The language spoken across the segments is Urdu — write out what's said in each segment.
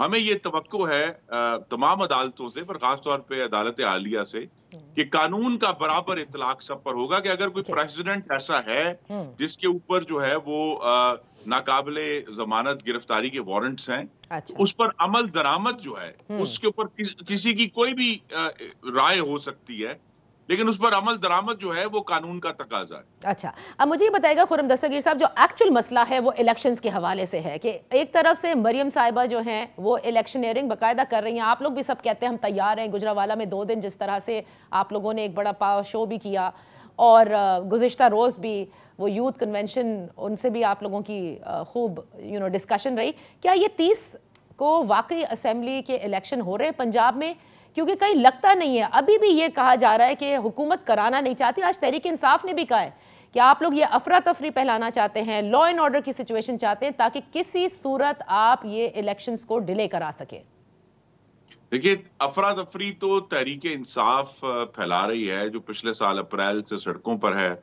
ہمیں یہ توقع ہے تمام عدالتوں سے، پر خاص طور پہ عدالت عالیہ سے، کہ قانون کا برابر اطلاق سب پر ہوگا، کہ اگر کوئی پریزیڈنٹ ایسا ہے جس کے اوپر جو ہے وہ ناقابل ضمانت گرفتاری کے وارنٹس ہیں، اس پر عمل درآمد جو ہے، اس کے اوپر کسی کی کوئی بھی رائے ہو سکتی ہے، لیکن اس پر عمل درآمد جو ہے وہ قانون کا تقاضا ہے۔ اچھا، اب مجھے یہ بتائے گا خرم دستگیر صاحب، جو ایکچول مسئلہ ہے وہ الیکشنز کے حوالے سے ہے، کہ ایک طرف سے مریم صاحبہ جو ہیں وہ الیکشنیئرنگ باقاعدہ کر رہی ہیں، آپ لوگ بھی سب کہتے ہیں ہم تیار ہیں، گجرانوالہ میں 2 دن جس طرح سے آپ لوگوں نے ایک بڑا پاور شو بھی کیا، اور گزشتہ روز بھی وہ یوتھ کنونشن، ان سے بھی آپ لوگوں کی خوب ڈسکشن رہی۔ کیا یہ 30 کو واقعی اسمبلی کے الیکشن ہو رہے ہیں پنجاب میں؟ کیونکہ کہیں لگتا نہیں ہے، ابھی بھی یہ کہا جا رہا ہے کہ حکومت کرانا نہیں چاہتی۔ آج تحریک انصاف نے بھی کہا ہے کہ آپ لوگ یہ افراتفری پھیلانا چاہتے ہیں، لا اینڈ آرڈر کی سچویشن چاہتے ہیں، تاکہ کسی صورت آپ یہ الیکشنز کو ڈیلے کرا سکیں۔ دیکھیے، افراتفری تو تحریک انصاف پھیلا رہی ہے، جو پچھلے سال اپریل سے سڑکوں پر ہے،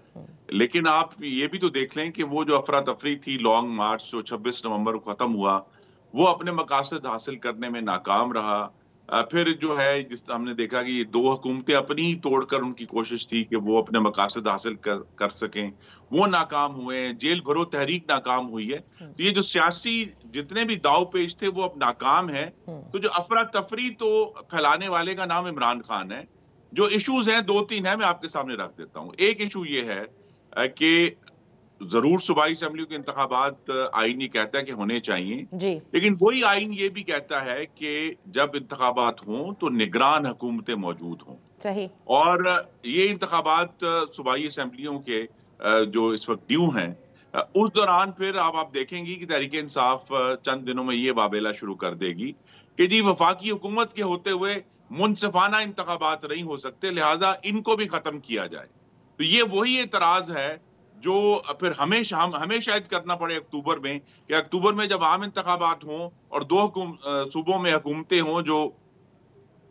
لیکن آپ یہ بھی تو دیکھ لیں کہ وہ جو افراتفری تھی، لانگ مارچ جو 26 نومبر کو ختم ہوا، وہ اپنے مقاصد حاصل کرنے میں ناکام رہا۔ پھر جو ہے، جس ہم نے دیکھا کہ یہ 2 حکومتیں اپنی ہی توڑ کر ان کی کوشش تھی کہ وہ اپنے مقاصد حاصل کر سکیں، وہ ناکام ہوئے ہیں، جیل بھرو تحریک ناکام ہوئی ہے۔ تو یہ جو سیاسی جتنے بھی داؤ پیچ تھے وہ اب ناکام ہے۔ تو جو افراتفری تو پھیلانے والے کا نام عمران خان ہے۔ جو ایشوز ہیں 2-3 ہیں، میں آپ کے سامنے رکھ دیتا ہوں۔ ایک ایشو یہ ہے کہ ضرور صوبائی اسمبلیوں کے انتخابات آئین یہ کہتا ہے کہ ہونے چاہیے، لیکن وہی آئین یہ بھی کہتا ہے کہ جب انتخابات ہوں تو نگران حکومتیں موجود ہوں۔ صحیح۔ اور یہ انتخابات صوبائی اسمبلیوں کے جو اس وقت ڈیو ہیں، اس دوران پھر آپ دیکھیں گی کہ تحریک انصاف چند دنوں میں یہ بابیلا شروع کر دے گی کہ جی وفاقی حکومت کے ہوتے ہوئے منصفانہ انتخابات نہیں ہو سکتے، لہٰذا ان کو بھی ختم کیا جائے۔ تو یہ وہی اعتراض ہے جو پھر ہمیں شاید کرنا پڑے اکتوبر میں، کہ اکتوبر میں جب عام انتخابات ہوں اور 2 صوبوں میں حکومتیں ہوں جو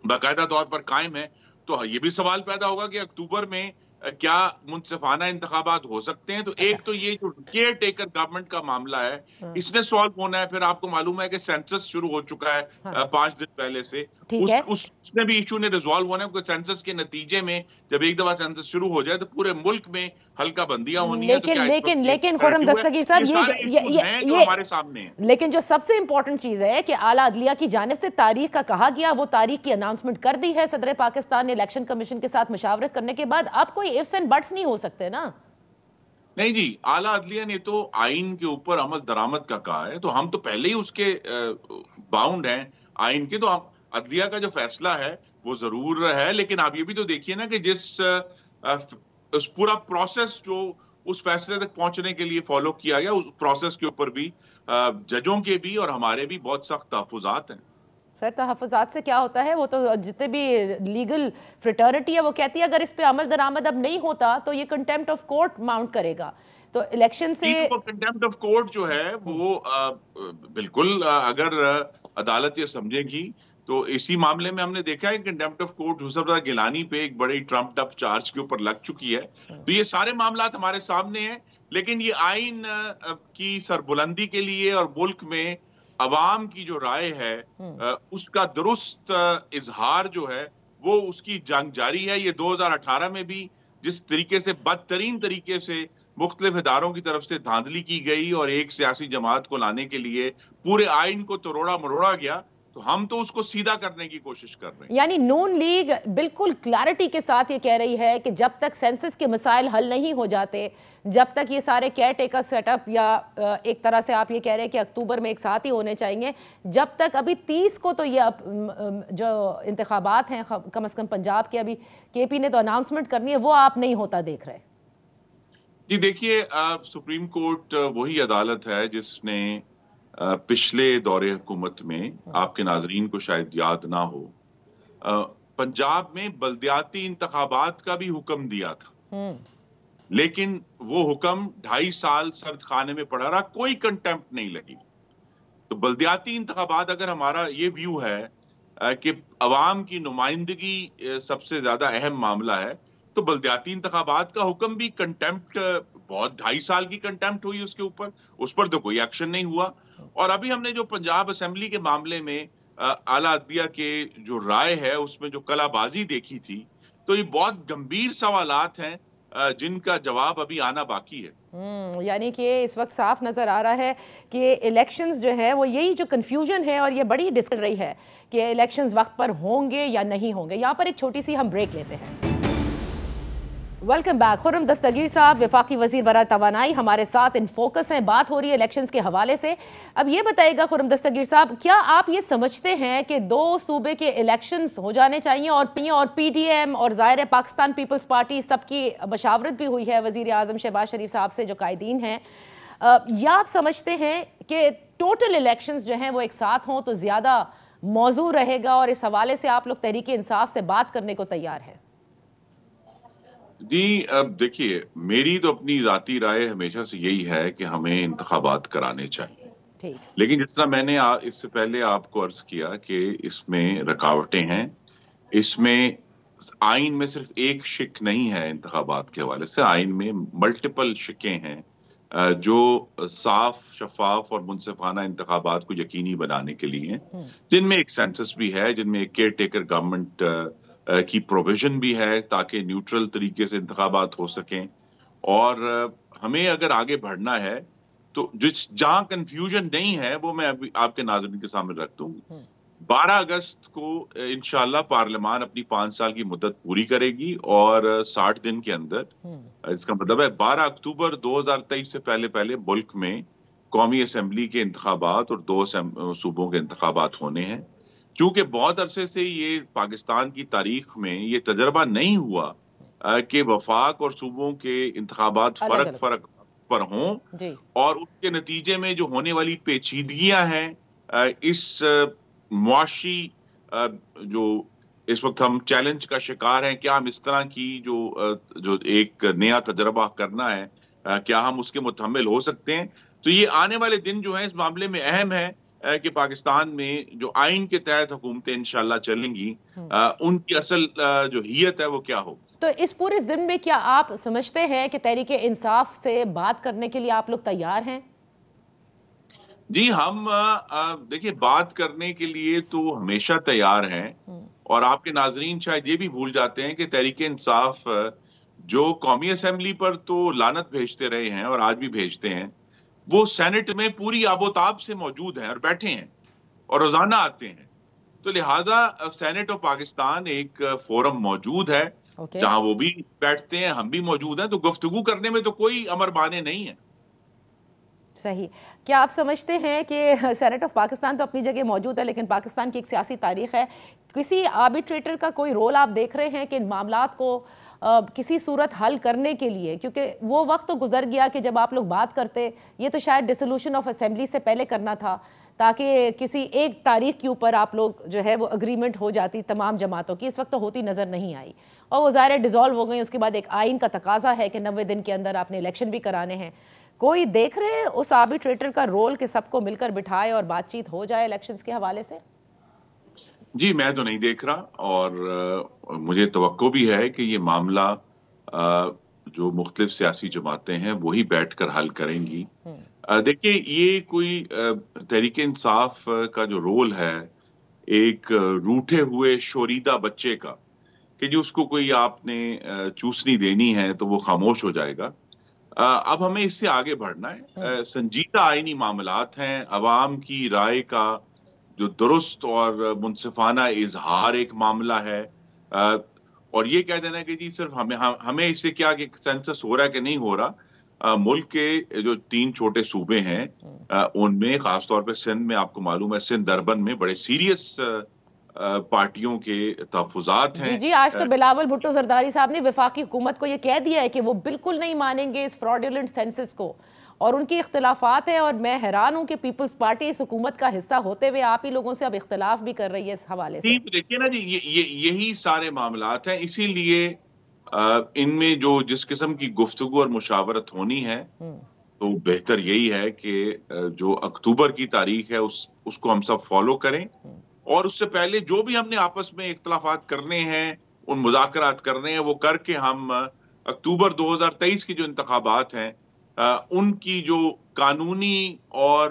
باقاعدہ طور پر قائم ہیں، تو یہ بھی سوال پیدا ہوگا کہ اکتوبر میں کیا منصفانہ انتخابات ہو سکتے ہیں؟ تو ایک تو یہ جو کیئر ٹیکر گورنمنٹ کا معاملہ ہے، اس نے سالو ہونا ہے۔ پھر آپ کو معلوم ہے کہ سینسس شروع ہو چکا ہے 5 دن پہلے سے، اس نے بھی ایشو نے ریزالو ہونا ہے، کیونکہ سینسس کے نتیجے میں جب ایک دفعہ سینسس شروع ہو جائے تو پورے ملک میں حلقہ بندیاں ہونی ہیں۔ لیکن خرم دستگیر صاحب، یہ ہمارے سامنے ہیں، لیکن جو سب سے امپورٹنٹ چیز ہے کہ اعلیٰ عدلیہ کی جانب سے تاریخ کا کہا گیا، وہ تاریخ کی اناؤنسمنٹ کر دی ہے صدر پاکستان نے الیکشن کمیشن کے ساتھ مشاورت کرنے کے بعد۔ اب کوئی ifs and buts نہیں ہو سکتے نا؟ نہیں جی، اعلیٰ عدلیہ نے تو آئین کے اوپر عمل درآمد کا کہا ہے، تو ہم تو پہلے ہی اس کے باؤنڈ ہیں آئین کے، تو عدلیہ کا جو فیصلہ ہے وہ ضرور ہے، لیکن آپ یہ بھی تو دیکھیے نا کہ اس پورا پروسیس جو اس فیصلے تک پہنچنے کے لیے فالو کیا گیا، اس پروسیس کے اوپر بھی ججوں کے بھی اور ہمارے بھی بہت سخت تحفظات ہیں۔ سر، تحفظات سے کیا ہوتا ہے؟ وہ تو جتنے بھی لیگل فریٹرنٹی ہے وہ کہتی ہے اگر اس پہ عمل درآمد اب نہیں ہوتا تو یہ کنٹیمپٹ آف کورٹ ماؤنٹ کرے گا۔ تو الیکشن سے کنٹیمپٹ آف کورٹ جو ہے وہ بالکل، اگر عدالت یہ سمجھے گی تو اسی معاملے میں ہم نے دیکھا ہے کنٹیمپٹ آف کورٹ یوسف رضا گیلانی پہ ایک بڑی ٹرمپڈ اپ چارج کے اوپر لگ چکی ہے۔ تو یہ سارے معاملات ہمارے سامنے ہیں، لیکن یہ آئین کی سربلندی کے لیے اور ملک میں عوام کی جو رائے ہے اس کا درست اظہار جو ہے وہ اس کی جنگ جاری ہے۔ یہ 2018 میں بھی جس طریقے سے بدترین طریقے سے مختلف اداروں کی طرف سے دھاندلی کی گئی اور ایک سیاسی جماعت کو لانے کے لیے پورے آئین کو توڑا مروڑا گیا، تو ہم تو اس کو سیدھا کرنے کی کوشش کر رہے ہیں۔ یعنی نون لیگ بالکل کلیئرٹی کے ساتھ یہ کہہ رہی ہے کہ جب تک سینسس کے مسائل حل نہیں ہو جاتے، جب تک یہ سارے کیئر ٹیکر سیٹ اپ، یا ایک طرح سے آپ یہ کہہ رہے ہیں کہ اکتوبر میں ایک ساتھ ہی ہونے چاہیے، جب تک ابھی 30 کو تو یہ جو انتخابات ہیں کم از کم پنجاب کے، ابھی کے پی نے تو اناؤنسمنٹ کرنی ہے، وہ آپ نہیں ہوتا دیکھ رہے؟ جی دیکھیے، سپریم کورٹ وہی عدالت ہے جس نے پچھلے دور حکومت میں، آپ کے ناظرین کو شاید یاد نہ ہو، پنجاب میں بلدیاتی انتخابات کا بھی حکم دیا تھا، لیکن وہ حکم 2.5 سال سرد خانے میں پڑا رہا، کوئی کنٹیمپٹ نہیں لگی۔ تو بلدیاتی انتخابات، اگر ہمارا یہ ویو ہے کہ عوام کی نمائندگی سب سے زیادہ اہم معاملہ ہے، تو بلدیاتی انتخابات کا حکم بھی کنٹیمپٹ، بہت 2.5 سال کی کنٹیمپٹ ہوئی اس کے اوپر، اس پر تو کوئی ایکشن نہیں ہوا۔ اور ابھی ہم نے جو پنجاب اسمبلی کے معاملے میں اعلیٰ عدلیہ کے جو رائے ہے اس میں جو کلا بازی دیکھی تھی، تو یہ بہت گمبھیر سوالات ہیں جن کا جواب ابھی آنا باقی ہے۔ یعنی کہ اس وقت صاف نظر آ رہا ہے کہ الیکشنز جو ہے وہ یہی جو کنفیوژن ہے اور یہ بڑی ڈسکس رہی ہے کہ الیکشنز وقت پر ہوں گے یا نہیں ہوں گے۔ یہاں پر ایک چھوٹی سی ہم بریک لیتے ہیں۔ Welcome back. خرم دستگیر صاحب وفاقی وزیر برائے توانائی ہمارے ساتھ ان فوکس ہیں، بات ہو رہی ہے الیکشنز کے حوالے سے۔ اب یہ بتائیے گا خرم دستگیر صاحب، کیا آپ یہ سمجھتے ہیں کہ 2 صوبے کے الیکشنز ہو جانے چاہیے اور پی ٹی ایم اور ظاہر پاکستان پیپلز پارٹی سب کی مشاورت بھی ہوئی ہے وزیر اعظم شہباز شریف صاحب سے جو قائدین ہیں، یا آپ سمجھتے ہیں کہ ٹوٹل الیکشنز جو ہیں وہ ایک ساتھ ہوں تو زیادہ موضوع رہے گا، اور اس حوالے سے آپ لوگ تحریک انصاف سے بات کرنے کو تیار ہیں؟ جی اب دیکھیے، میری تو اپنی ذاتی رائے ہمیشہ سے یہی ہے کہ ہمیں انتخابات کرانے چاہیے، لیکن جس طرح میں نے اس سے پہلے آپ کو عرض کیا کہ اس میں رکاوٹیں ہیں، اس میں آئین میں صرف ایک شق نہیں ہے انتخابات کے حوالے سے، آئین میں ملٹیپل شقیں ہیں جو صاف، شفاف اور منصفانہ انتخابات کو یقینی بنانے کے لیے ہیں، جن میں ایک سینسس بھی ہے، جن میں ایک کیئر ٹیکر گورنمنٹ کی پروویژن بھی ہے تاکہ نیوٹرل طریقے سے انتخابات ہو سکیں۔ اور ہمیں اگر آگے بڑھنا ہے تو جہاں کنفیوژن نہیں ہے وہ میں ابھی آپ کے ناظرین کے سامنے رکھ دوں۔ 12 اگست کو انشاءاللہ پارلیمان اپنی 5 سال کی مدت پوری کرے گی، اور 60 دن کے اندر، اس کا مطلب ہے 12 اکتوبر 2023 سے پہلے ملک میں قومی اسمبلی کے انتخابات اور 2 صوبوں کے انتخابات ہونے ہیں۔ کیونکہ بہت عرصے سے یہ پاکستان کی تاریخ میں یہ تجربہ نہیں ہوا کہ وفاق اور صوبوں کے انتخابات فرق پر ہوں، اور اس کے نتیجے میں جو ہونے والی پیچیدگیاں ہیں، اس معاشی جو اس وقت ہم چیلنج کا شکار ہیں، کیا ہم اس طرح کی جو ایک نیا تجربہ کرنا ہے، کیا ہم اس کے متحمل ہو سکتے ہیں؟ تو یہ آنے والے دن جو ہیں اس معاملے میں اہم ہے کہ پاکستان میں جو آئین کے تحت حکومتیں انشاءاللہ چلیں گی، ان کی اصل جو حیت ہے وہ کیا ہوگی۔ تو اس پورے ضمن میں کیا آپ سمجھتے ہیں کہ تحریک انصاف سے بات کرنے کے لیے آپ لوگ تیار ہیں؟ جی ہم دیکھیے، بات کرنے کے لیے تو ہمیشہ تیار ہیں، اور آپ کے ناظرین شاید یہ بھی بھول جاتے ہیں کہ تحریک انصاف جو قومی اسمبلی پر تو لعنت بھیجتے رہے ہیں اور آج بھی بھیجتے ہیں، وہ سینٹ میں پوری آب و تاب سے موجود ہیں اور بیٹھے ہیں اور روزانہ آتے ہیں۔ تو لہٰذا سینٹ آف پاکستان ایک فورم موجود ہے جہاں وہ بھی بیٹھتے ہیں، ہم بھی موجود ہیں، تو گفتگو کرنے میں تو کوئی امر بانے نہیں ہے۔ صحیح۔ کیا آپ سمجھتے ہیں کہ سینٹ آف پاکستان تو اپنی جگہ موجود ہے، لیکن پاکستان کی ایک سیاسی تاریخ ہے، کسی آربیٹریٹر کا کوئی رول آپ دیکھ رہے ہیں کہ ان معاملات کو کسی صورت حل کرنے کے لیے؟ کیونکہ وہ وقت تو گزر گیا کہ جب آپ لوگ بات کرتے، یہ تو شاید ڈیسولوشن آف اسمبلی سے پہلے کرنا تھا تاکہ کسی ایک تاریخ کے اوپر آپ لوگ جو ہے وہ اگریمنٹ ہو جاتی تمام جماعتوں کی۔ اس وقت تو ہوتی نظر نہیں آئی، اور وہ ظاہر ڈیزالو ہو گئی۔ اس کے بعد ایک آئین کا تقاضا ہے کہ 90 دن کے اندر آپ نے الیکشن بھی کرانے ہیں۔ کوئی دیکھ رہے ہیں اس آربیٹریٹر کا رول کہ سب کو مل کر بٹھائے اور بات چیت ہو جائے الیکشنز کے حوالے سے؟ جی میں تو نہیں دیکھ رہا، اور مجھے توقع بھی ہے کہ یہ معاملہ جو مختلف سیاسی جماعتیں ہیں وہی بیٹھ کر حل کریں گی۔ دیکھیے، یہ کوئی تحریک انصاف کا جو رول ہے ایک روٹھے ہوئے شوریدہ بچے کا، کہ جو اس کو کوئی آپ نے چوسنی دینی ہے تو وہ خاموش ہو جائے گا۔ اب ہمیں اس سے آگے بڑھنا ہے۔ سنجیدہ آئینی معاملات ہیں، عوام کی رائے کا جو درست اور منصفانہ اظہار ایک معاملہ ہے، اور یہ کہہ دینا کہ جی صرف ہمیں اس سے کیا کہ سینسس ہو رہا ہے کہ نہیں ہو رہا۔ ملک کے جو 3 چھوٹے صوبے ہیں ان میں خاص طور پہ سندھ میں، آپ کو معلوم ہے سندھ دربن میں بڑے سیریس پارٹیوں کے تحفظات ہیں۔ جی آج تو بلاول بھٹو زرداری صاحب نے وفاقی حکومت کو یہ کہہ دیا ہے کہ وہ بالکل نہیں مانیں گے اس فراڈولنٹ سینسس کو، اور ان کی اختلافات ہیں، اور میں حیران ہوں کہ پیپلز پارٹی اس حکومت کا حصہ ہوتے ہوئے آپ ہی لوگوں سے اب اختلاف بھی کر رہی ہے اس حوالے سے۔ دیکھیے نا جی، یہی سارے معاملات ہیں، اسی لیے ان میں جس قسم کی گفتگو اور مشاورت ہونی ہے تو بہتر یہی ہے کہ جو اکتوبر کی تاریخ ہے اس کو ہم سب فالو کریں، اور اس سے پہلے جو بھی ہم نے آپس میں اختلافات کرنے ہیں، ان مذاکرات کرنے ہیں، وہ کر کے ہم اکتوبر 2023 کی جو انتخابات ہیں ان کی جو قانونی اور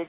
1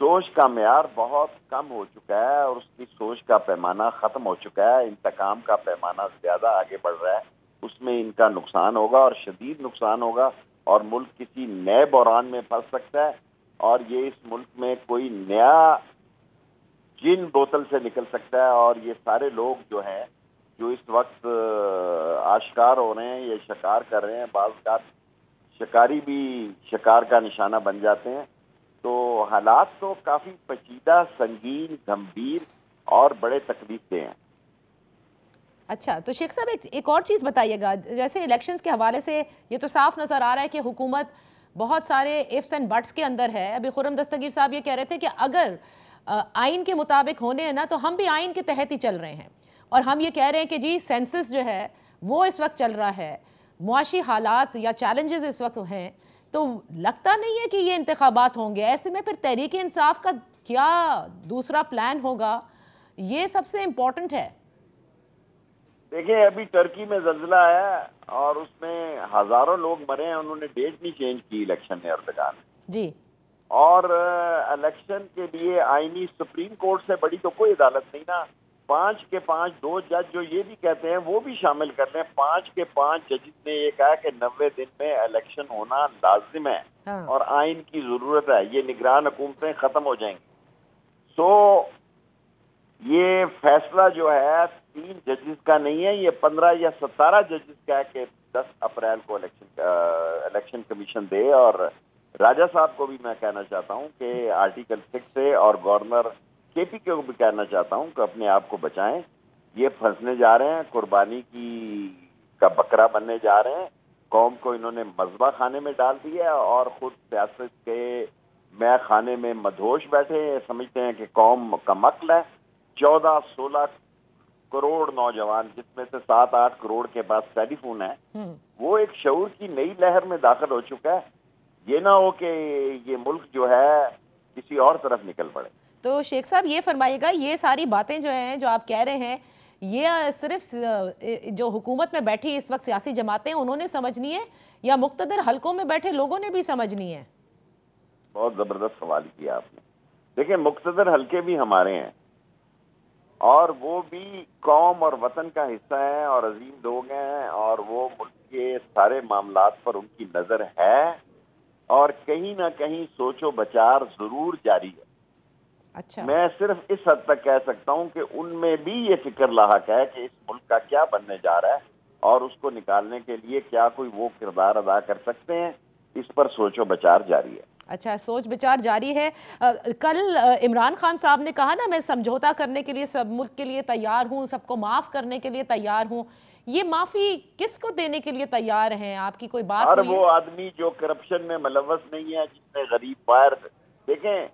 سوچ کا معیار بہت کم ہو چکا ہے اور اس کی سوچ کا پیمانہ ختم ہو چکا ہے. انتقام کا پیمانہ زیادہ آگے بڑھ رہا ہے. اس میں ان کا نقصان ہوگا اور شدید نقصان ہوگا اور ملک کسی نئے بحران میں پھنس سکتا ہے اور یہ اس ملک میں کوئی نیا جن بوتل سے نکل سکتا ہے. اور یہ سارے لوگ جو ہیں جو اس وقت آشکار ہو رہے ہیں یہ شکار کر رہے ہیں, بعض کا شکاری بھی شکار کا نشانہ بن جاتے ہیں. تو حالات تو کافی پیچیدہ, سنگین, گمبھیر اور بڑے تکلیف دہ ہیں. اچھا, تو شیخ صاحب ایک اور چیز بتائیے گا, جیسے الیکشنز کے حوالے سے یہ تو صاف نظر آ رہا ہے کہ حکومت بہت سارے ifs اینڈ بٹس کے اندر ہے. ابھی خرم دستگیر صاحب یہ کہہ رہے تھے کہ اگر آئین کے مطابق ہونے ہیں نا تو ہم بھی آئین کے تحت ہی چل رہے ہیں, اور ہم یہ کہہ رہے ہیں کہ جی سینسس جو ہے وہ اس وقت چل رہا ہے, معاشی حالات یا چیلنجز اس وقت ہیں, تو لگتا نہیں ہے کہ یہ انتخابات ہوں گے. ایسے میں پھر تحریک انصاف کا کیا دوسرا پلان ہوگا, یہ سب سے امپورٹنٹ ہے. دیکھیں ابھی ٹرکی میں زلزلہ ہے اور اس میں ہزاروں لوگ مرے ہیں, انہوں نے ڈیٹ نہیں چینج کی الیکشن میں اردگان جی, اور الیکشن کے لیے آئینی سپریم کورٹ سے بڑی تو کوئی عدالت نہیں نا. 5 کے 5 2 جج جو یہ بھی کہتے ہیں وہ بھی شامل کر لیں. 5 کے 5 ججز نے یہ کہا کہ 90 دن میں الیکشن ہونا لازم ہے اور آئین کی ضرورت ہے, یہ نگران حکومتیں ختم ہو جائیں گی. سو یہ فیصلہ جو ہے 3 ججز کا نہیں ہے, یہ 15 یا 17 ججز کا ہے کہ 10 اپریل کو الیکشن کمیشن دے. اور راجہ صاحب کو بھی میں کہنا چاہتا ہوں کہ آرٹیکل 6 سے, اور گورنر کے پی کو بھی کہنا چاہتا ہوں کہ اپنے آپ کو بچائیں. یہ پھنسنے جا رہے ہیں, قربانی کا بکرا بننے جا رہے ہیں. قوم کو انہوں نے مذبح خانے میں ڈال دیا اور خود سیاست کے میں خانے میں مدہوش بیٹھے ہیں. سمجھتے ہیں کہ قوم کا مقل ہے. 14-16 کروڑ نوجوان, جس میں سے 7-8 کروڑ کے پاس ٹیلی فون ہے, وہ ایک شعور کی نئی لہر میں داخل ہو چکا ہے. یہ نہ ہو کہ یہ ملک جو ہے کسی اور طرف نکل پڑے. تو شیخ صاحب یہ فرمائیے گا, یہ ساری باتیں جو ہیں جو آپ کہہ رہے ہیں, یہ صرف جو حکومت میں بیٹھی اس وقت سیاسی جماعتیں انہوں نے سمجھنی ہے یا مقتدر حلقوں میں بیٹھے لوگوں نے بھی سمجھنی ہے؟ بہت زبردست سوال کیا آپ نے. دیکھیں مقتدر حلقے بھی ہمارے ہیں اور وہ بھی قوم اور وطن کا حصہ ہیں اور عظیم لوگ ہیں, اور وہ ملک کے سارے معاملات پر ان کی نظر ہے اور کہیں نہ کہیں سوچ و بچار ضرور جاری ہے. اچھا, میں صرف اس حد تک کہہ سکتا ہوں کہ ان میں بھی یہ فکر لاحق ہے کہ اس ملک کا کیا بننے جا رہا ہے اور اس کو نکالنے کے لیے کیا کوئی وہ کردار ادا کر سکتے ہیں. اس پر سوچ و بچار جاری ہے. اچھا, سوچ بچار جاری ہے. کل عمران خان صاحب نے کہا نا, میں سمجھوتا کرنے کے لیے سب ملک کے لیے تیار ہوں, سب کو معاف کرنے کے لیے تیار ہوں. یہ معافی کس کو دینے کے لیے تیار ہیں؟ آپ کی کوئی بات اور ہوئی ہے؟ وہ آدمی جو کرپشن میں ملوث نہیں ہے, جس نے غریب فائر, دیکھیں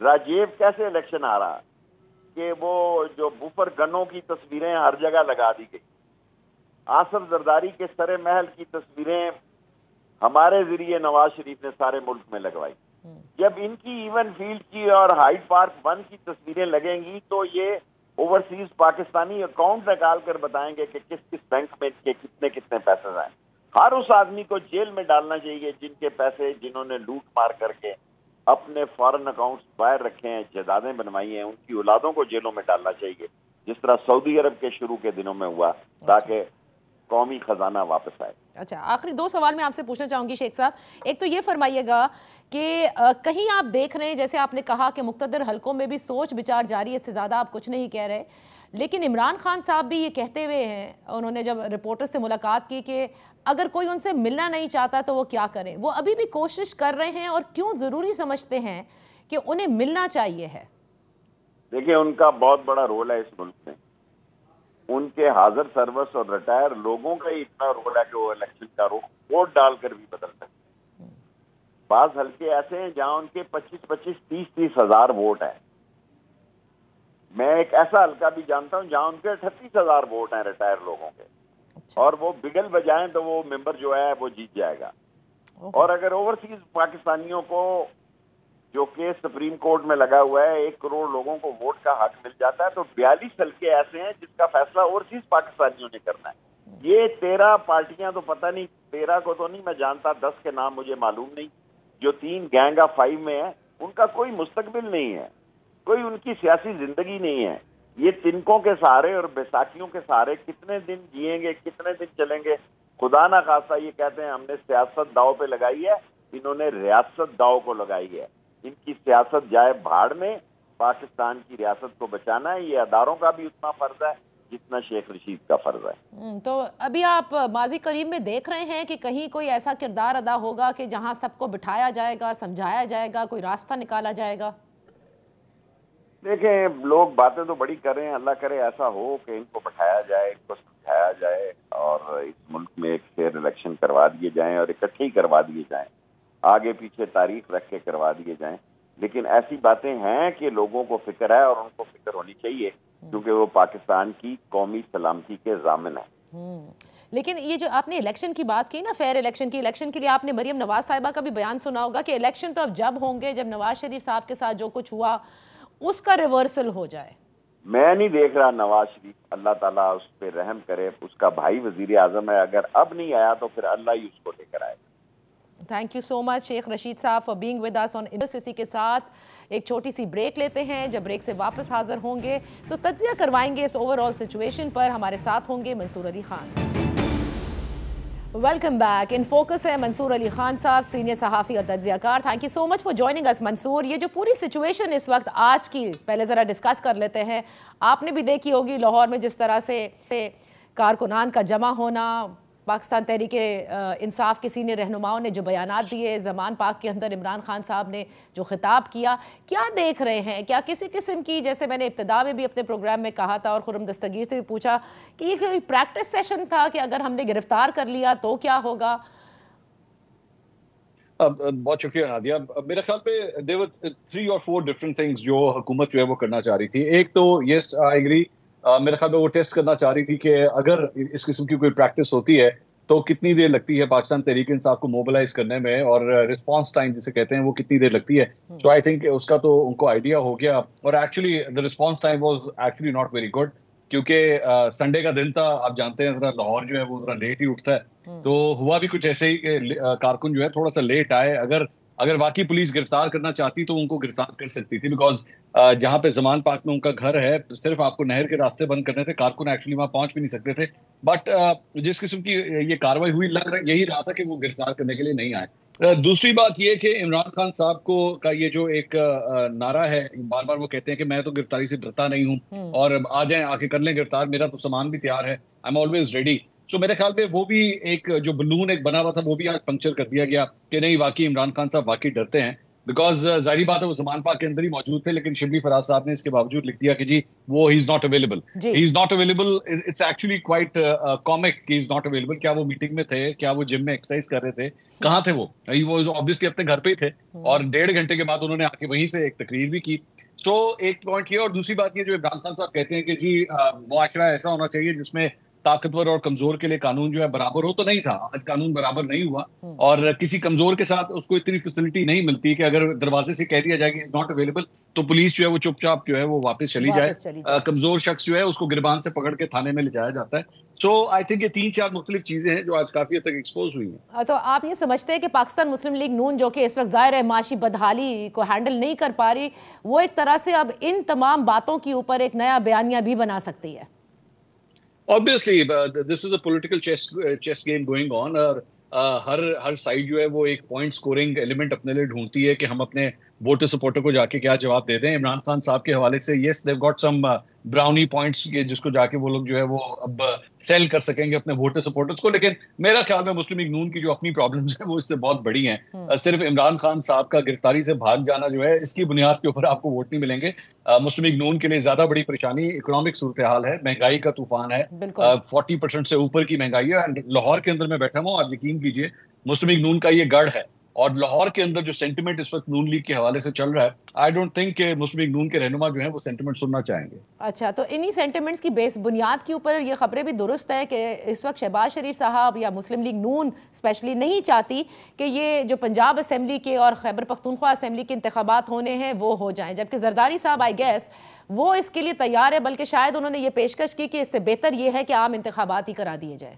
راجیو کیسے الیکشن آ رہا کہ وہ جو بوفر گنوں کی تصویریں ہر جگہ لگا دی گئی. آصف زرداری کے سر محل کی تصویریں ہمارے ذریعے نواز شریف نے سارے ملک میں لگوائی. جب ان کی ایون فیلڈ کی اور ہائیڈ پارک 1 کی تصویریں لگیں گی تو یہ اوورسیز پاکستانی اکاؤنٹ نکال کر بتائیں گے کہ کس کس بینک میں کے کتنے کتنے پیسے ہیں. ہر اس آدمی کو جیل میں ڈالنا چاہیے جن کے پیسے, جنہوں نے لوٹ مار کر کے اپنے فارن اکاؤنٹس باہر رکھے ہیں, جائیدادیں بنوائی ہیں, ان کی اولادوں کو جیلوں میں ڈالنا چاہیے, جس طرح سعودی عرب کے شروع کے دنوں میں ہوا, تاکہ قومی خزانہ واپس آئے. اچھا, آخری 2 سوال میں آپ سے پوچھنا چاہوں گی شیخ صاحب. ایک تو یہ فرمائیے گا کہ کہیں آپ دیکھ رہے ہیں, جیسے آپ نے کہا کہ مقتدر حلقوں میں بھی سوچ بچار جاری ہے, اس سے زیادہ آپ کچھ نہیں کہہ رہے, لیکن عمران خان صاحب بھی یہ کہتے ہوئے ہیں, انہوں نے جب رپورٹر سے ملاقات کی کہ اگر کوئی ان سے ملنا نہیں چاہتا تو وہ کیا کریں. وہ ابھی بھی کوشش کر رہے ہیں, اور کیوں ضروری سمجھتے ہیں کہ انہیں ملنا چاہیے ہے؟ دیکھیں ان کا بہت بڑا رول ہے اس ملک میں. ان کے حاضر سروس اور ریٹائر لوگوں کا ہی اتنا رول ہے کہ وہ الیکشن کا رخ ووٹ ڈال کر بھی بدل سکتے. بعض حلقے ایسے ہیں جہاں ان کے 25-30 ہزار ووٹ ہیں. میں ایک ایسا حلقہ بھی جانتا ہوں جہاں ان کے 38,000 ووٹ ہیں ریٹائر لوگوں کے, اور وہ بگل بجائیں تو وہ ممبر جو ہے وہ جیت جائے گا. اور اگر اوورسیز پاکستانیوں کو, جو کیس سپریم کورٹ میں لگا ہوا ہے, 1 کروڑ لوگوں کو ووٹ کا حق مل جاتا ہے, تو 42 حلقے ایسے ہیں جس کا فیصلہ اوورسیز پاکستانیوں نے کرنا ہے. یہ 13 پارٹیاں تو پتہ نہیں, 13 کو تو نہیں میں جانتا, 10 کے نام مجھے معلوم نہیں, جو 3 گینگ آف 5 میں ہیں, ان کا کوئی مستقبل نہیں ہے, کوئی ان کی سیاسی زندگی نہیں ہے. یہ تنکوں کے سہارے اور بیساکھیوں کے سہارے کتنے دن جئیں گے, کتنے دن چلیں گے. خدا نہ خواستہ یہ کہتے ہیں ہم نے سیاست داؤ پہ لگائی ہے, انہوں نے ریاست داؤ کو لگائی ہے. ان کی سیاست جائے بھاڑ میں, پاکستان کی ریاست کو بچانا ہے. یہ اداروں کا بھی اتنا فرض ہے جتنا شیخ رشید کا فرض ہے. تو ابھی آپ ماضی قریب میں دیکھ رہے ہیں کہ کہیں کوئی ایسا کردار ادا ہوگا کہ جہاں سب کو بٹھایا جائے گا, سمجھایا جائے گا, کوئی راستہ نکالا جائے گا؟ دیکھیں, لوگ باتیں تو بڑی کر رہے ہیں, اللہ کرے ایسا ہو کہ ان کو بٹھایا جائے, ان کو سمجھایا جائے اور اس ملک میں ایک فیئر الیکشن کروا دیے جائیں اور اکٹھے ہی کروا دیے جائیں, آگے پیچھے تاریخ رکھ کے کروا دیے جائیں. لیکن ایسی باتیں ہیں کہ لوگوں کو فکر ہے اور ان کو فکر ہونی چاہیے کیونکہ وہ پاکستان کی قومی سلامتی کے ضامن ہیں. لیکن یہ جو آپ نے الیکشن کی بات کی نا, فیئر الیکشن کی, الیکشن کے لیے آپ نے مریم نواز صاحبہ کا بھی بیان سنا ہوگا کہ الیکشن تو اب جب ہوں گے جب نواز شریف صاحب کے ساتھ جو کچھ ہوا اس کا ریورسل ہو جائے. میں نہیں دیکھ رہا نواز شریف, اللہ تعالیٰ اس پہ رحم کرے, اس کا بھائی وزیر اعظم ہے, اگر اب نہیں آیا تو پھر اللہ ہی اس کو لے کر آئے. تھینک یو سو مچ شیخ رشید صاحب فار بینگ ود اس آن اسی کے ساتھ ایک چھوٹی سی بریک لیتے ہیں. جب بریک سے واپس حاضر ہوں گے تو تجزیہ کروائیں گے اس اوور آل سچویشن پر. ہمارے ساتھ ہوں گے Mansoor Ali Khan. Welcome back. In focus ہے منصور علی خان صاحب, سینئر صحافی اور تجزیہ کار. Thank you so much for joining اس منصور. یہ جو پوری سچویشن اس وقت آج کی پہلے ذرا ڈسکس کر لیتے ہیں. آپ نے بھی دیکھی ہوگی لاہور میں جس طرح سے کارکنان کا جمع ہونا, پاکستان تحریک انصاف کے سینئر رہنماؤں نے جو بیانات دیے, زمان پاک کے اندر عمران خان صاحب نے جو خطاب کیا, کیا دیکھ رہے ہیں؟ کیا کسی قسم کی, جیسے میں نے ابتدا میں بھی اپنے پروگرام میں کہا تھا اور خرم دستگیر سے بھی پوچھا کہ یہ کوئی پریکٹس سیشن تھا کہ اگر ہم نے گرفتار کر لیا تو کیا ہوگا؟ بہت شکریہ نادیہ. میرے خیال پہ there were 3 or 4 different things جو حکومت جو ہے وہ کرنا چاہ رہی تھی. ایک تو یس آئی ایگری, میرے خیال میں وہ ٹیسٹ کرنا چاہ رہی تھی کہ اگر اس قسم کی کوئی پریکٹس ہوتی ہے تو کتنی دیر لگتی ہے پاکستان تحریک انصاف کو موبلائز کرنے میں, اور رسپانس ٹائم جسے کہتے ہیں وہ کتنی دیر لگتی ہے. سو آئی تھنک اس کا تو ان کو آئیڈیا ہو گیا. اور actually the response time was actually not very good, کیونکہ سنڈے کا دن تھا, آپ جانتے ہیں ذرا لاہور جو ہے وہ ذرا لیٹ ہی اٹھتا ہے. تو ہوا بھی کچھ ایسے ہی کہ کارکن جو ہے تھوڑا سا لیٹ آئے. اگر واقعی پولیس گرفتار کرنا چاہتی تو ان کو گرفتار کر سکتی تھی, بیکاز جہاں پہ زمان پاک میں ان کا گھر ہے صرف آپ کو نہر کے راستے بند کرنے تھے, کارکن ایکچولی وہاں پہنچ بھی نہیں سکتے تھے. بٹ جس قسم کی یہ کاروائی ہوئی, لگ رہا یہی رہا تھا کہ وہ گرفتار کرنے کے لیے نہیں آئے. دوسری بات یہ کہ عمران خان صاحب کا یہ جو ایک نعرہ ہے, بار بار وہ کہتے ہیں کہ میں تو گرفتاری سے ڈرتا نہیں ہوں اور آ جائیں, آ کے کر لیں گرفتار, میرا تو سامان بھی تیار ہے, آئی ایم آلویز ریڈی. سو میرے خیال میں وہ بھی ایک جو بلون ایک بنا ہوا تھا وہ بھی آج پنکچر کر دیا گیا کہ نہیں, واقعی عمران خان صاحب واقعی ڈرتے ہیں. بیکاز ظاہری بات ہے وہ زمان پاک کے اندر ہی موجود تھے, لیکن شبلی فراز صاحب نے اس کے باوجود لکھ دیا کہ جی وہ he is not available. He is not available, it's actually quite comic کہ ہی از ناٹ اویلیبل. کیا وہ میٹنگ میں تھے, کیا وہ جم میں ایکسرسائز کر رہے تھے, کہاں تھے وہ آبویسلی اپنے گھر پہ ہی تھے, اور 1.5 گھنٹے کے بعد انہوں نے آ کے وہیں سے ایک تقریر بھی کی. سو ایک پوائنٹ یہ, اور دوسری بات یہ جو عمران خان صاحب کہتے ہیں کہ جی معاشرہ ایسا ہونا چاہیے جس میں طاقتور اور کمزور کے لیے قانون جو ہے برابر ہو, تو نہیں تھا. آج قانون برابر نہیں ہوا, اور کسی کمزور کے ساتھ اس کو اتنی فیسلٹی نہیں ملتی کہ اگر دروازے سے کہہ دیا جائے کہ ناٹ اویلیبل تو پولیس جو ہے وہ چپ چاپ جو ہے وہ واپس چلی جائے. کمزور شخص جو ہے اس کو گربان سے پکڑ کے تھانے میں لے جایا جاتا ہے. سو آئی تھنک یہ 3-4 مختلف چیزیں ہیں جو آج کافی حد تک ایکسپوز ہوئی ہیں. تو آپ یہ سمجھتے ہیں کہ پاکستان مسلم لیگ نون جو کہ اس وقت ظاہر ہے معاشی بدحالی کو ہینڈل نہیں کر پا رہی, وہ ایک طرح سے اب ان تمام باتوں کے اوپر ایک نیا بیانیہ بھی بنا سکتی ہے؟ Obviously, this is a political chess game going on. Hare side جو ہے وہ ایک پوائنٹ سکورنگ ایلیمنٹ اپنے لیے ڈھونڈتی ہے کہ ہم اپنے ووٹر سپورٹر کو جا کے کیا جواب دے دیں. عمران خان صاحب کے حوالے سے yes they've got some brownie points جس کو جا کے وہ لوگ جو ہے وہ اب سیل کر سکیں گے اپنے ووٹر سپورٹرز کو. لیکن میرا خیال میں مسلم لیگ نون کی جو اپنی پرابلمز ہیں وہ اس سے بہت بڑی ہیں. صرف عمران خان صاحب کا گرفتاری سے بھاگ جانا جو ہے اس کی بنیاد کے اوپر آپ کو ووٹ نہیں ملیں گے. مسلم لیگ نون کے لیے زیادہ بڑی پریشانی اکنامک صورتحال ہے, مہنگائی کا طوفان ہے, 40% سے اوپر کی مہنگائی ہے. لاہور کے اندر میں بیٹھا ہوں, آپ یقین کیجیے مسلم لیگ نون کا یہ گڑھ ہے, اور لاہور کے اندر جو سینٹیمنٹ اس وقت نون لیگ کے حوالے سے چل رہا ہے, آئی ڈونٹ تھنک کہ مسلم لیگ نون کے رہنما جو ہیں وہ سینٹیمنٹ سننا چاہیں گے. اچھا, تو انہی سینٹیمنٹس کی بیس بنیاد کے اوپر یہ خبریں بھی درست ہے کہ اس وقت شہباز شریف صاحب یا مسلم لیگ نون اسپیشلی نہیں چاہتی کہ یہ جو پنجاب اسمبلی کے اور خیبر پختونخوا اسمبلی کے انتخابات ہونے ہیں وہ ہو جائیں, جبکہ زرداری صاحب آئی گیس وہ اس کے لیے تیار ہے, بلکہ شاید انہوں نے یہ پیشکش کی کہ اس سے بہتر یہ ہے کہ عام انتخابات ہی کرا دیے جائیں.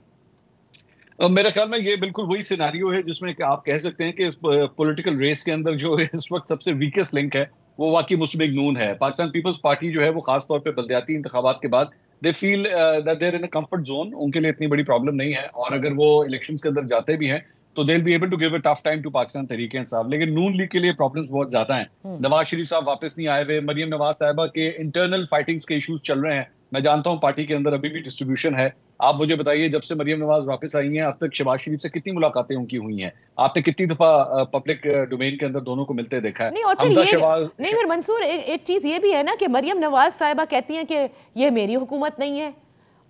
میرے خیال میں یہ بالکل وہی سیناریو ہے جس میں کہ آپ کہہ سکتے ہیں کہ اس پولیٹیکل ریس کے اندر جو اس وقت سب سے ویکسٹ لنک ہے وہ واقعی مسلم لیگ نون ہے. پاکستان پیپلز پارٹی جو ہے وہ خاص طور پہ بلدیاتی انتخابات کے بعد they feel that they are in a comfort zone. ان کے لیے اتنی بڑی پرابلم نہیں ہے, اور اگر وہ الیکشنز کے اندر جاتے بھی ہیں تو they will be able to give a tough time to Pakistan Tehreek Insaf. لیکن نون لیگ کے لیے پرابلمز بہت زیادہ ہیں. نواز شریف صاحب واپس نہیں آئے ہوئے, مریم نواز صاحبہ کے انٹرنل فائٹنگز کے ایشوز چل رہے ہیں. میں جانتا ہوں پارٹی کے اندر ابھی بھی ڈسٹریبیوشن ہے. آپ مجھے بتائیے جب سے مریم نواز واپس آئی ہیں اب تک شہباز شریف سے کتنی ملاقاتیں ان کی ہوئی ہیں؟ آپ نے کتنی دفعہ پبلک ڈومین کے اندر دونوں کو ملتے دیکھا ہے؟ نہیں, اور پھر یہ منصور ایک چیز یہ بھی ہے نا کہ مریم نواز صاحبہ کہتی ہیں کہ یہ میری حکومت نہیں ہے,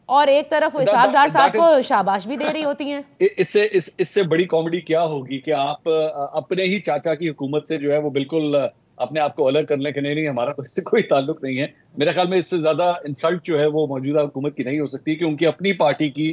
اور ایک طرف وہ اسحاق ڈار صاحب کو شاباش بھی دے رہی ہوتی ہیں. اس سے بڑی کامیڈی کیا ہوگی کہ آپ اپنے ہی چاچا کی حکومت سے جو ہے وہ بالکل اپنے آپ کو الگ کر لیں کہ نہیں ہمارا تو اس سے کوئی تعلق نہیں ہے. میرے خیال میں اس سے زیادہ انسلٹ جو ہے وہ موجودہ حکومت کی نہیں ہو سکتی کہ ان کی اپنی پارٹی کی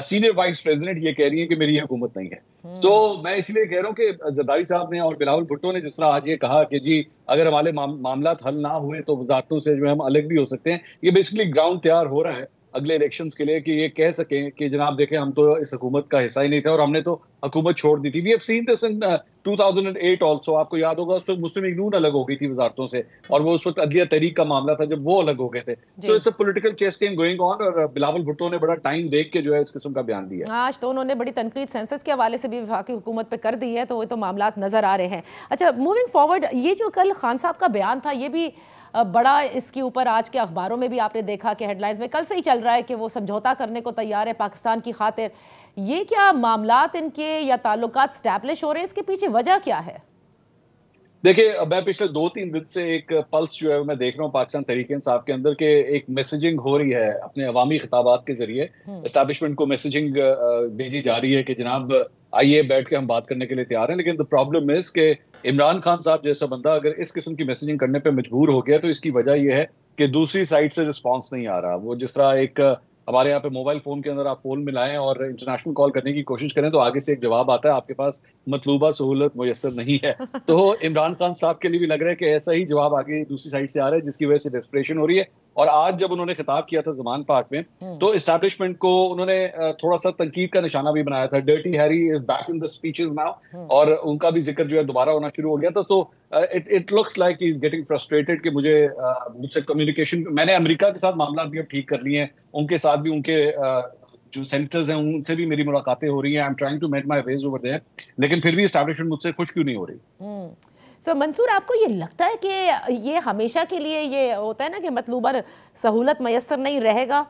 سینئر وائس پریزیڈنٹ یہ کہہ رہی ہیں کہ میری حکومت نہیں ہے. تو میں اس لیے کہہ رہا ہوں کہ زرداری صاحب نے اور بلاول بھٹو نے جس طرح آج یہ کہا کہ جی اگر ہمارے معاملات حل نہ ہوئے تو وزارتوں سے جو ہے ہم الگ بھی ہو سکتے ہیں, یہ بیسکلی گراؤنڈ تیار ہو رہا ہے اگلے الیکشنز کے لیے کہ یہ کہہ سکیں کہ جناب دیکھیں ہم تو اس حکومت کا حصہ ہی نہیں تھے اور ہم نے تو حکومت چھوڑ دی تھی. We have seen this in 2008 also. آپ کو یاد ہوگا اس وقت مسلم لیگ نون الگ ہو گئی تھی وزارتوں سے, اور وہ اس وقت عدلیہ تحریک کا معاملہ تھا جب وہ الگ ہو گئے تھے. تو اس political chess game going on, اور بلاول بھٹو نے بڑا ٹائم دیکھ کے جو ہے اس قسم کا بیان دیا. آج تو انہوں نے بڑی تنقید سینسس کے حوالے سے بھی وفاقی حکومت پہ کر دی ہے, تو وہ تو معاملات نظر آ رہے ہیں. اچھا, موونگ فارورڈ, یہ جو کل خان صاحب کا بیان تھا یہ بھی بڑا, اس کے اوپر آج کے اخباروں میں بھی آپ نے دیکھا کہ ہیڈ لائنز میں کل سے ہی چل رہا ہے کہ وہ سمجھوتا کرنے کو تیار ہے پاکستان کی خاطر. یہ کیا معاملات ان کے یا تعلقات اسٹیبلش ہو رہے ہیں, اس کے پیچھے وجہ کیا ہے؟ دیکھیں میں پچھلے 2-3 دن سے ایک پلس جو ہے میں دیکھ رہا ہوں پاکستان تحریک انصاف کے اندر کہ ایک میسیجنگ ہو رہی ہے اپنے عوامی خطابات کے ذریعے. اسٹیبلشمنٹ کو میسیجنگ بھیجی جا رہی ہے کہ جناب آئیے بیٹھ کے ہم بات کرنے کے لیے تیار ہیں. لیکن the problem is کہ عمران خان صاحب جیسا بندہ اگر اس قسم کی میسیجنگ کرنے پہ مجبور ہو گیا تو اس کی وجہ یہ ہے کہ دوسری سائڈ سے رسپانس نہیں آ رہا. وہ جس طرح ایک ہمارے یہاں پہ موبائل فون کے اندر آپ فون ملائیں اور انٹرنیشنل کال کرنے کی کوشش کریں تو آگے سے ایک جواب آتا ہے, آپ کے پاس مطلوبہ سہولت میسر نہیں ہے. تو عمران خان صاحب کے لیے بھی لگ رہا ہے کہ ایسا ہی جواب آگے دوسری سائڈ سے آ رہا ہے جس کی وجہ سے ڈسپریشن ہو رہی ہے. اور آج جب انہوں نے خطاب کیا تھا زمان پارک میں تو اسٹیبلشمنٹ کو انہوں نے تھوڑا سا تنقید کا نشانہ بھی بنایا تھا. Dirty Harry is back in the speeches now, اور ان کا بھی ذکر جو ہے دوبارہ ہونا شروع ہو گیا تھا. تو it looks like he is getting frustrated کہ مجھ سے کمیونیکیشن, میں نے امریکہ کے ساتھ معاملات بھی اب ٹھیک کر لیے ہیں, ان کے ساتھ بھی ان کے جو سینیٹرز ہیں ان سے بھی میری ملاقاتیں ہو رہی ہیں. I am trying to make my ways over there, لیکن پھر بھی اسٹیبلشمنٹ مجھ سے خوش کیوں نہیں ہو رہی؟ سو منصور, آپ کو یہ لگتا ہے کہ یہ ہمیشہ کے لیے یہ ہوتا ہے نا کہ مطلوبہ سہولت میسر نہیں رہے گا,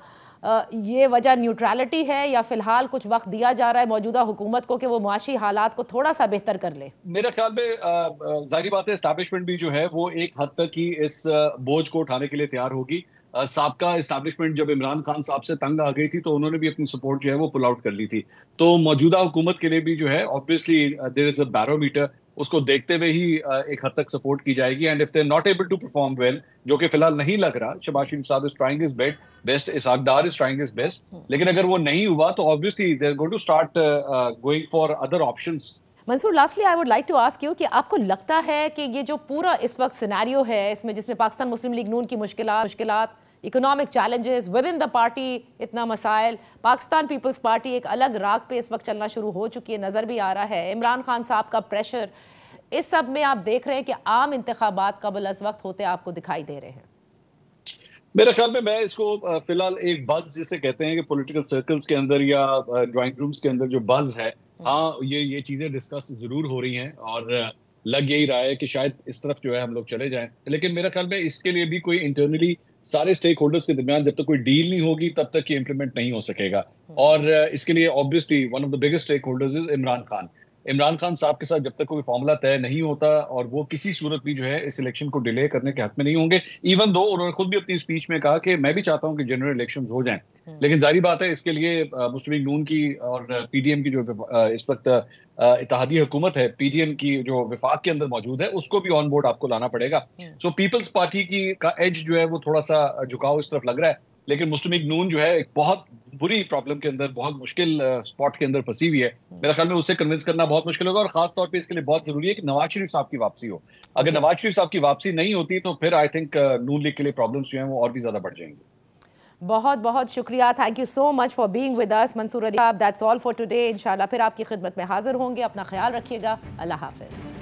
یہ وجہ نیوٹرالٹی ہے, یا فی الحال کچھ وقت دیا جا رہا ہے موجودہ حکومت کو کہ وہ معاشی حالات کو تھوڑا سا بہتر کر لے؟ میرے خیال میں ظاہری بات ہے اسٹیبلشمنٹ بھی جو ہے وہ ایک حد تک ہی اس بوجھ کو اٹھانے کے لیے تیار ہوگی. سابقہ اسٹیبلشمنٹ جب عمران خان صاحب سے تنگ آ گئی تھی تو انہوں نے بھی اپنی سپورٹ جو ہے وہ پل آؤٹ کر لی تھی. تو موجودہ حکومت کے لیے بھی جو ہے obviously there is a barometer, اس کو دیکھتے ہوئے ہی ایک حد تک سپورٹ کی جائے گی. And if they're not able to perform well, جو کہ فی الحال نہیں لگ رہا, شہباز شریف صاحب is trying his best, Ishaq Dar is trying his best, لیکن اگر وہ نہیں ہوا تو obviously they're going to start going for other options. Mansoor, lastly I would like to ask you کہ آپ کو لگتا ہے کہ یہ جو پورا اس وقت سیناریو ہے اس میں جس میں پاکستان مسلم لیگ نون کی مشکلات, economic challenges with in the party, اتنا مسائل, پاکستان پیپلز پارٹی ایک الگ راگ پہ اس وقت چلنا شروع ہو چکی ہے, نظر بھی آ رہا ہے, عمران خان صاحب کا پریشر, اس سب میں آپ دیکھ رہے ہیں کہ عام انتخابات قبل از وقت ہوتے آپ کو دکھائی دے رہے ہیں؟ میرے خیال میں اس کو فی الحال ایک بز جسے کہتے ہیں کہ پولیٹیکل سرکلز کے اندر یا ڈرائنگ رومز کے اندر جو بز ہے, ہاں یہ چیزیں ڈسکس ضرور ہو رہی ہیں اور لگ یہی رہا ہے کہ شاید اس طرف جو ہے ہم لوگ چلے جائیں. لیکن میرے خیال میں اس کے لیے بھی کوئی انٹرنلی سارے اسٹیک ہولڈرز کے درمیان جب تک کوئی ڈیل نہیں ہوگی تب تک یہ امپلیمنٹ نہیں ہو سکے گا. اور اس کے لیے obviously one of the biggest stakeholders is Imran Khan صاحب کے ساتھ جب تک کوئی فارمولا طے نہیں ہوتا اور وہ کسی صورت بھی جو ہے اس الیکشن کو ڈیلے کرنے کے حق میں نہیں ہوں گے. ایون دو انہوں نے خود بھی اپنی اسپیچ میں کہا کہ میں بھی چاہتا ہوں کہ جنرل الیکشنز ہو جائیں, لیکن ظاہری بات ہے اس کے لیے مسلم لیگ نون کی اور پی ڈی ایم کی جو اس وقت اتحادی حکومت ہے, پی ڈی ایم کی جو وفاق کے اندر موجود ہے, اس کو بھی آن بورڈ آپ کو لانا پڑے گا. سو پیپلز پارٹی کی کا ایج جو ہے وہ تھوڑا سا جھکاؤ اس طرف لگ رہا ہے, لیکن مسلم لیگ نون جو ہے ایک بہت بری پرابلم کے اندر, بہت مشکل اسپاٹ کے اندر پھنسی ہوئی ہے. میرا خیال میں اسے کنونس کرنا بہت مشکل ہوگا, اور خاص طور پہ اس کے لیے بہت ضروری ہے کہ نواز شریف صاحب کی واپسی ہو. اگر نواز شریف صاحب کی واپسی نہیں ہوتی تو پھر آئی تھنک نون لیگ کے لیے پرابلمس جو ہیں وہ اور بھی زیادہ بڑھ جائیں گے. بہت بہت شکریہ. Thank you so much for being with us Mansoor Ali. That's all for today. انشاءاللہ پھر آپ کی خدمت میں حاضر ہوں گے. اپنا خیال رکھیے گا. اللہ حافظ.